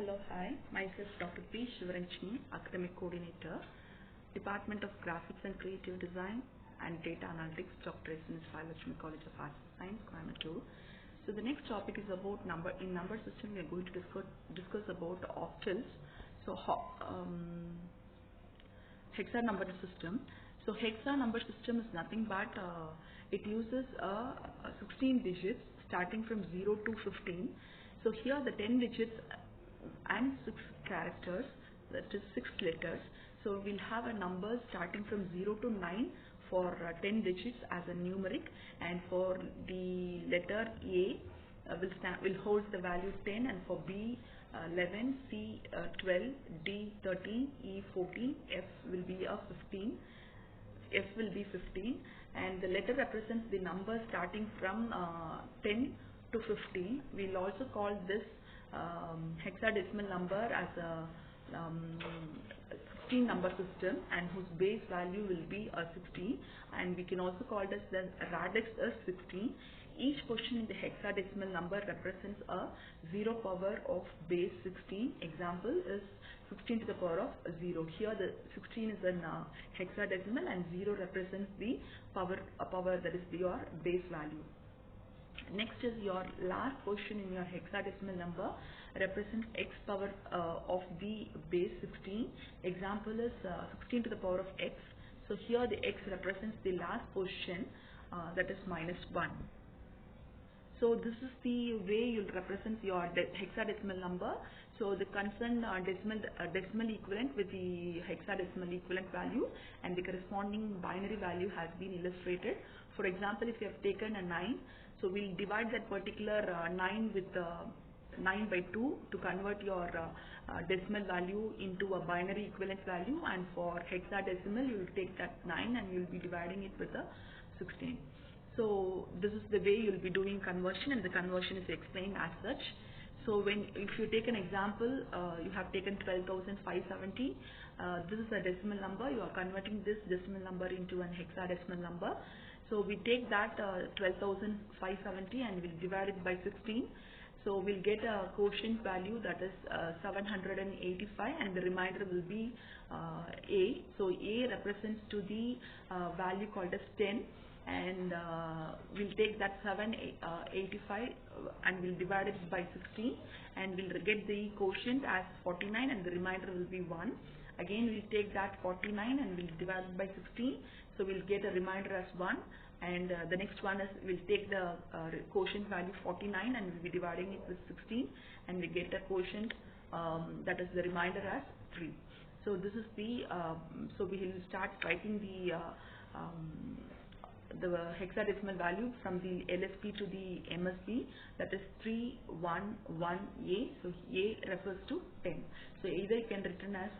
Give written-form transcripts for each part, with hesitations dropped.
Hello, hi. Myself Dr.Shivaranjani, Academic Coordinator, Department of Graphics and Creative Design and Data Analytics, Dr. S. Biology College of Arts and Science, Coimbatore. So the next topic is about number. In number system, we are going to discuss about octals. So hexa number system. So hexa number system is nothing but it uses 16 digits starting from 0 to 15. So here the 10 digits and 6 characters, that is 6 letters. So we'll have a number starting from 0 to 9 for 10 digits as a numeric, and for the letter A will hold the value 10, and for B 11, C 12, D 13, E 14, F will be a 15. F will be 15, and the letter represents the number starting from 10 to 15. We'll also call this hexadecimal number as a 16 number system, and whose base value will be 16, and we can also call this the radix as 16. Each position in the hexadecimal number represents a 0 power of base 16. Example is 16 to the power of 0. Here the 16 is in hexadecimal and 0 represents the power that is your base value. Next is your last position in your hexadecimal number represents x power of the base 16. Example is 16 to the power of x. So here the x represents the last position, that is -1. So this is the way you'll represent your hexadecimal number. So the concerned decimal equivalent with the hexadecimal equivalent value and the corresponding binary value has been illustrated. For example, if you have taken a 9, so we'll divide that particular 9 with 9 by 2 to convert your decimal value into a binary equivalent value, and for hexadecimal you will take that 9 and you will be dividing it with a 16. So this is the way you will be doing conversion, and the conversion is explained as such. So if you take an example, you have taken 12,570. This is a decimal number. You are converting this decimal number into an hexadecimal number. So we take that 12,570 and we'll divide it by 16. So we'll get a quotient value, that is 785, and the remainder will be A. So A represents to the value called as 10, and we'll take that 785 and we'll divide it by 16, and we'll get the quotient as 49, and the remainder will be 1. Again we'll take that 49 and we'll divide it by 16, so we'll get a remainder as 1, and the next one is we'll take the quotient value 49 and we'll be dividing it with 16, and we get a quotient that is the remainder as 3. So this is the so we will start writing the hexadecimal value from the LSB to the MSB, that is 311A. So A refers to 10. So either you can written as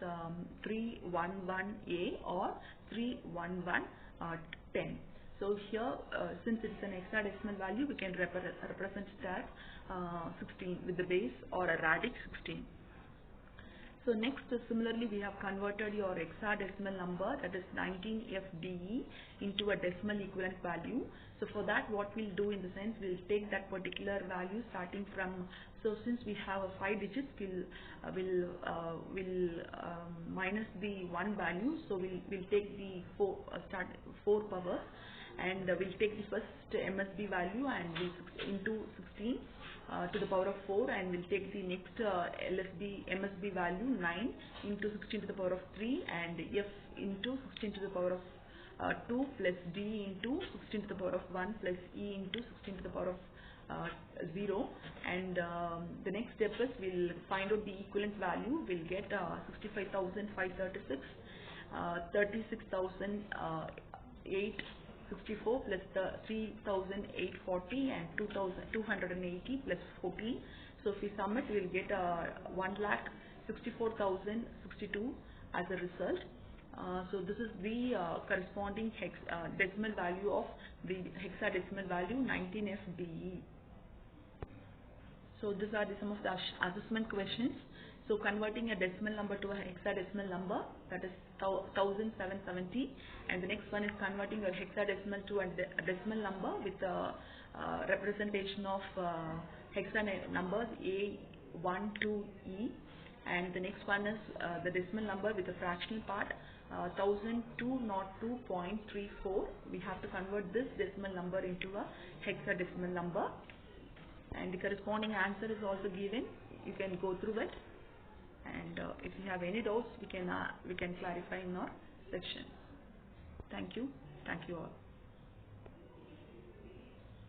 311A or 31110. So here since it's an hexadecimal value, we can represent it as 16 with the base or a radix 16. So next, similarly, we have converted your hexadecimal number, that is 19FDE, into a decimal equivalent value. So for that, what we'll do in the sense, we'll take that particular value starting from, so since we have 5 digits, we'll minus the 1 value. So we'll take the 4 powers, and we'll take the first MSB value and we'll into 16 to the power of 4, and we'll take the next MSB value 9 into 16 to the power of 3, and F into 16 to the power of 2 plus D into 16 to the power of 1 plus E into 16 to the power of 0, and the next step is we'll find out the equivalent value. We'll get 65,536, 36,864 plus the 3,840 and 2,280 plus 14. So if we sum it, we'll get 1,64,062 as a result. So this is the corresponding decimal value of the hexadecimal value 19FDE. So these are some of the assessment questions. So converting a decimal number to a hexadecimal number, that is 1770, and the next one is converting your hexadecimal to a decimal number with a representation of hexa numbers A1 to E, And the next one is the decimal number with the fractional part, 1202.34. We have to convert this decimal number into a hexadecimal number, and the corresponding answer is also given. You can go through it, and if you have any doubts, we can clarify in our section. Thank you all.